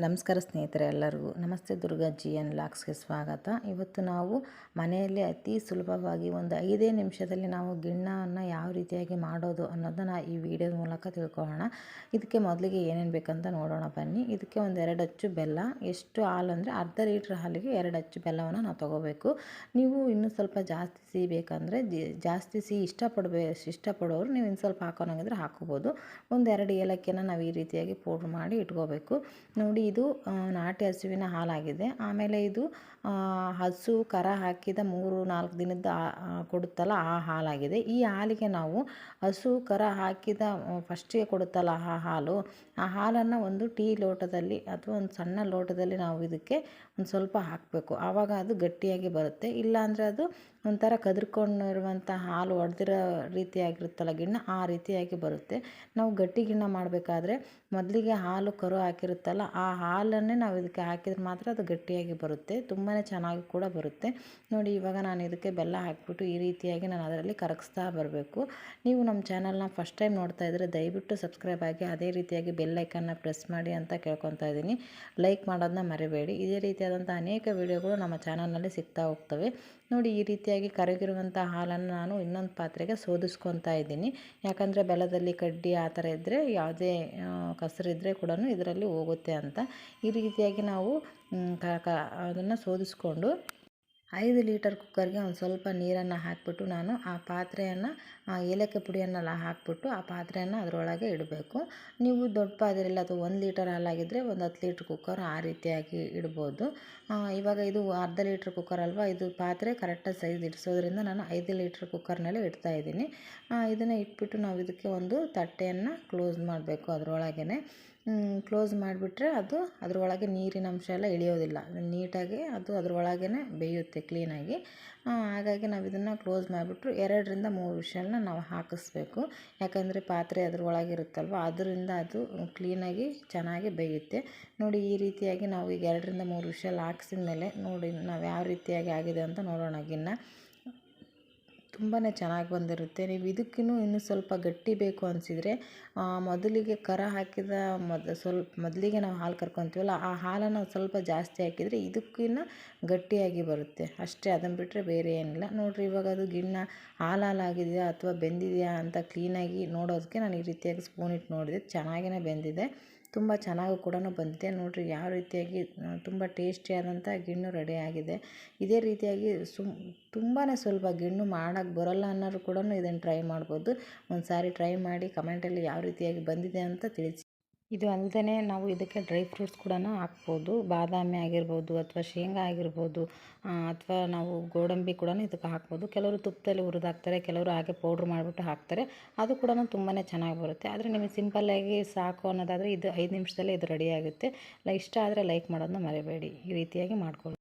ನಮಸ್ಕಾರ ಸ್ನೇಹಿತರೆ ಎಲ್ಲರಿಗೂ ನಮಸ್ತೆ. ದುರ್ಗಾ ಜಿ ಎನ್ ಲಾಕ್ಸ್ಗೆ ಸ್ವಾಗತ. ಇವತ್ತು ನಾವು ಮನೆಯಲ್ಲಿ ಅತಿ ಸುಲಭವಾಗಿ ಒಂದು 5 ನಿಮಿಷದಲ್ಲಿ ನಾವು ಗಿಣ್ಣವನ್ನು ಯಾವ ರೀತಿಯಾಗಿ ಮಾಡೋದು ಅನ್ನೋದನ್ನು ಈ ವಿಡಿಯೋದ ಮೂಲಕ ತಿಳ್ಕೊಳ್ಳೋಣ. ಇದಕ್ಕೆ ಮೊದಲಿಗೆ ಏನೇನು ಬೇಕಂತ ನೋಡೋಣ ಬನ್ನಿ. ಇದಕ್ಕೆ ಒಂದು 2 ಅಚ್ಚು ಬೆಲ್ಲ, ಎಷ್ಟು ಹಾಲು ಅಂದರೆ ಅರ್ಧ ಲೀಟ್ರ್ ಹಾಲಿಗೆ 2 ಅಚ್ಚು ಬೆಲ್ಲವನ್ನು ನಾವು ತೊಗೋಬೇಕು. ನೀವು ಇನ್ನೂ ಸ್ವಲ್ಪ ಜಾಸ್ತಿ ಸಿಹಿ ಬೇಕಂದರೆ ಜಾಸ್ತಿ ಸಿಹಿ ಇಷ್ಟಪಡೋರು ನೀವು ಇನ್ನು ಸ್ವಲ್ಪ ಹಾಕೋಣಂಗಿದ್ರೆ ಹಾಕೋಬೋದು. ಒಂದು 2 ಏಲಕ್ಕಿಯನ್ನು ನಾವು ಈ ರೀತಿಯಾಗಿ ಪೌಡ್ರ್ ಮಾಡಿ ಇಟ್ಕೋಬೇಕು. ನೋಡಿ, ಇದು ನಾಟಿ ಹಸುವಿನ ಹಾಲಾಗಿದೆ. ಆಮೇಲೆ ಇದು ಹಸು ಕರ ಹಾಕಿದ 3-4 ದಿನದ ಕೊಡುತ್ತಲ್ಲ ಆ ಹಾಲಾಗಿದೆ. ಈ ಹಾಲಿಗೆ ನಾವು ಹಸು ಕರ ಹಾಕಿದ ಫಸ್ಟಿಗೆ ಕೊಡುತ್ತಲ್ಲ ಆ ಹಾಲನ್ನು ಒಂದು ಟೀ ಲೋಟದಲ್ಲಿ ಅಥವಾ ಒಂದು ಸಣ್ಣ ಲೋಟದಲ್ಲಿ ನಾವು ಇದಕ್ಕೆ ಒಂದು ಸ್ವಲ್ಪ ಹಾಕಬೇಕು. ಆವಾಗ ಅದು ಗಟ್ಟಿಯಾಗಿ ಬರುತ್ತೆ. ಇಲ್ಲಾಂದರೆ ಅದು ಒಂಥರ ಕದ್ರಿಕೊಂಡಿರುವಂಥ ಹಾಲು ಒಡೆದಿರೋ ರೀತಿಯಾಗಿರುತ್ತಲ್ಲ ಗಿಣ್ಣ, ಆ ರೀತಿಯಾಗಿ ಬರುತ್ತೆ. ನಾವು ಗಟ್ಟಿ ಗಿಣ್ಣ ಮಾಡಬೇಕಾದ್ರೆ ಮೊದಲಿಗೆ ಹಾಲು ಕರು ಹಾಕಿರುತ್ತಲ್ಲ ಆ ಹಾಲನ್ನೇ ನಾವು ಇದಕ್ಕೆ ಹಾಕಿದ್ರೆ ಮಾತ್ರ ಅದು ಗಟ್ಟಿಯಾಗಿ ಬರುತ್ತೆ. ತುಂಬಾ ಚೆನ್ನಾಗಿ ಕೂಡ ಬರುತ್ತೆ. ನೋಡಿ, ಇವಾಗ ನಾನು ಇದಕ್ಕೆ ಬೆಲ್ಲ ಹಾಕಿಬಿಟ್ಟು ಈ ರೀತಿಯಾಗಿ ನಾನು ಅದರಲ್ಲಿ ಕರಗಿಸ್ತಾ ಬರಬೇಕು. ನೀವು ನಮ್ಮ ಚಾನಲ್ನ ಫಸ್ಟ್ ಟೈಮ್ ನೋಡ್ತಾ ಇದ್ದರೆ ದಯವಿಟ್ಟು ಸಬ್ಸ್ಕ್ರೈಬ್ ಆಗಿ, ಅದೇ ರೀತಿಯಾಗಿ ಬೆಲ್ ಐಕನ್ನ ಪ್ರೆಸ್ ಮಾಡಿ ಅಂತ ಕೇಳ್ಕೊತಾ ಇದ್ದೀನಿ. ಲೈಕ್ ಮಾಡೋದನ್ನ ಮರಿಬೇಡಿ. ಇದೇ ರೀತಿಯಾದಂಥ ಅನೇಕ ವಿಡಿಯೋಗಳು ನಮ್ಮ ಚಾನಲ್ನಲ್ಲಿ ಸಿಗ್ತಾ ಹೋಗ್ತವೆ. ನೋಡಿ, ಈ ರೀತಿಯಾಗಿ ಕರಗಿರುವಂಥ ಹಾಲನ್ನು ನಾನು ಇನ್ನೊಂದು ಪಾತ್ರೆಗೆ ಸೋದಿಸ್ಕೊತಾ ಇದ್ದೀನಿ. ಯಾಕಂದರೆ ಬೆಲ್ಲದಲ್ಲಿ ಕಡ್ಡಿ ಆ ಥರ ಇದ್ದರೆ, ಯಾವುದೇ ಕಸರಿದ್ದರೆ ಕೂಡ ಇದರಲ್ಲಿ ಹೋಗುತ್ತೆ ಅಂತ. ಈ ರೀತಿಯಾಗಿ ನಾವು ಅದನ್ನು ಸೋದಿಸ್ಕೊಂಡು 5 ಲೀಟರ್ ಕುಕ್ಕರ್ಗೆ ಒಂದು ಸ್ವಲ್ಪ ನೀರನ್ನು ಹಾಕಿಬಿಟ್ಟು ನಾನು ಆ ಪಾತ್ರೆಯನ್ನು ಏಲಕ್ಕಿ ಪುಡಿಯನ್ನೆಲ್ಲ ಹಾಕಿಬಿಟ್ಟು ಆ ಪಾತ್ರೆಯನ್ನು ಅದರೊಳಗೆ ಇಡಬೇಕು. ನೀವು ದೊಡ್ಡ ಪಾತ್ರೆಯಲ್ಲಿ ಅಥವಾ 1 ಲೀಟರ್ ಹಾಲಾಗಿದ್ದರೆ ಒಂದು 10 ಲೀಟ್ರ್ ಕುಕ್ಕರ್ ಆ ರೀತಿಯಾಗಿ ಇಡ್ಬೋದು. ಇವಾಗ ಇದು ಅರ್ಧ ಲೀಟ್ರ್ ಕುಕ್ಕರ್ ಅಲ್ವಾ, ಇದು ಪಾತ್ರೆ ಕರೆಕ್ಟಾಗಿ ಸೈಜ್ ಇಡಿಸೋದ್ರಿಂದ ನಾನು 5 ಲೀಟ್ರ್ ಕುಕ್ಕರ್ನಲ್ಲಿ ಇಡ್ತಾಯಿದ್ದೀನಿ. ಇದನ್ನು ಇಟ್ಬಿಟ್ಟು ನಾವು ಇದಕ್ಕೆ ಒಂದು ತಟ್ಟೆಯನ್ನು ಕ್ಲೋಸ್ ಮಾಡಬೇಕು. ಅದರೊಳಗೇ ಕ್ಲೋಸ್ ಮಾಡಿಬಿಟ್ರೆ ಅದು ಅದರೊಳಗೆ ನೀರಿನ ಅಂಶ ಎಲ್ಲ ಇಳಿಯೋದಿಲ್ಲ, ನೀಟಾಗಿ ಅದು ಅದರೊಳಗೇ ಬೇಯುತ್ತೆ ಕ್ಲೀನಾಗಿ. ಹಾಗಾಗಿ ನಾವು ಇದನ್ನು ಕ್ಲೋಸ್ ಮಾಡಿಬಿಟ್ಟು 2-3 ವಿಷಲ್ನ ನಾವು ಹಾಕಿಸ್ಬೇಕು. ಯಾಕಂದರೆ ಪಾತ್ರೆ ಅದರೊಳಗಿರುತ್ತಲ್ವ, ಅದರಿಂದ ಅದು ಕ್ಲೀನಾಗಿ ಚೆನ್ನಾಗಿ ಬೇಯುತ್ತೆ. ನೋಡಿ, ಈ ರೀತಿಯಾಗಿ ನಾವು ಈಗ 2-3 ವಿಷಲ್ ಹಾಕ್ಸಿದ ಮೇಲೆ ನೋಡಿ ನಾವು ಯಾವ ರೀತಿಯಾಗಿ ಆಗಿದೆ ಅಂತ ನೋಡೋಣ. ಗಿನ್ನ ತುಂಬಾ ಚೆನ್ನಾಗಿ ಬಂದಿರುತ್ತೆ. ನೀವು ಇದಕ್ಕಿನ್ನೂ ಇನ್ನೂ ಸ್ವಲ್ಪ ಗಟ್ಟಿ ಬೇಕು ಅನಿಸಿದರೆ ಮೊದಲಿಗೆ ಕರ ಹಾಕಿದ ಮೊದಲಿಗೆ ನಾವು ಹಾಲು ಕರ್ಕೊತೀವಲ್ಲ ಆ ಹಾಲನ್ನು ಸ್ವಲ್ಪ ಜಾಸ್ತಿ ಹಾಕಿದರೆ ಇದಕ್ಕಿನ್ನ ಗಟ್ಟಿಯಾಗಿ ಬರುತ್ತೆ ಅಷ್ಟೇ. ಅದನ್ನು ಬಿಟ್ಟರೆ ಬೇರೆ ಏನಿಲ್ಲ. ನೋಡಿರಿ, ಇವಾಗ ಅದು ಗಿಣ್ಣ ಹಾಲಾಗಿದೆಯಾ ಅಥವಾ ಬೆಂದಿದೆಯಾ ಅಂತ ಕ್ಲೀನಾಗಿ ನೋಡೋದಕ್ಕೆ ನಾನು ಈ ರೀತಿಯಾಗಿ ಸ್ಪೂನ್ ಇಟ್ಟು ನೋಡಿದೆ. ಚೆನ್ನಾಗೇ ಬೆಂದಿದೆ, ತುಂಬ ಚೆನ್ನಾಗೂ ಕೂಡ ಬಂದಿದೆ. ನೋಡಿರಿ ಯಾವ ರೀತಿಯಾಗಿ ತುಂಬ ಟೇಸ್ಟಿಯಾದಂಥ ಗಿಣ್ಣು ರೆಡಿಯಾಗಿದೆ. ಇದೇ ರೀತಿಯಾಗಿ ತುಂಬಾ ಸುಲಭ. ಗಿಣ್ಣು ಮಾಡೋಕ್ಕೆ ಬರೋಲ್ಲ ಅನ್ನೋರು ಕೂಡ ಇದನ್ನು ಟ್ರೈ ಮಾಡ್ಬೋದು. ಒಂದು ಸಾರಿ ಟ್ರೈ ಮಾಡಿ ಕಮೆಂಟಲ್ಲಿ ಯಾವ ರೀತಿಯಾಗಿ ಬಂದಿದೆ ಅಂತ ತಿಳಿಸಿ. ಇದು ಅಲ್ಲದೆ ನಾವು ಇದಕ್ಕೆ ಡ್ರೈ ಫ್ರೂಟ್ಸ್ ಕೂಡ ಹಾಕ್ಬೋದು. ಬಾದಾಮಿ ಆಗಿರ್ಬೋದು ಅಥವಾ ಶೇಂಗಾ ಆಗಿರ್ಬೋದು ಅಥವಾ ನಾವು ಗೋಡಂಬಿ ಕೂಡ ಇದಕ್ಕೆ ಹಾಕ್ಬೋದು. ಕೆಲವರು ತುಪ್ಪದಲ್ಲಿ ಹುರಿದು ಹಾಕ್ತಾರೆ, ಕೆಲವರು ಹಾಗೆ ಪೌಡ್ರ್ ಮಾಡಿಬಿಟ್ಟು ಹಾಕ್ತಾರೆ. ಅದು ಕೂಡ ತುಂಬಾ ಚೆನ್ನಾಗಿ ಬರುತ್ತೆ. ಆದರೆ ನಿಮಗೆ ಸಿಂಪಲ್ಲಾಗಿ ಸಾಕು ಅನ್ನೋದಾದರೆ ಇದು 5 ನಿಮಿಷದಲ್ಲೇ ಇದು ರೆಡಿಯಾಗುತ್ತೆ. ಇಷ್ಟ ಆದರೆ ಲೈಕ್ ಮಾಡೋದನ್ನ ಮರಿಬೇಡಿ. ಈ ರೀತಿಯಾಗಿ ಮಾಡ್ಕೊಳ್ಳಿ.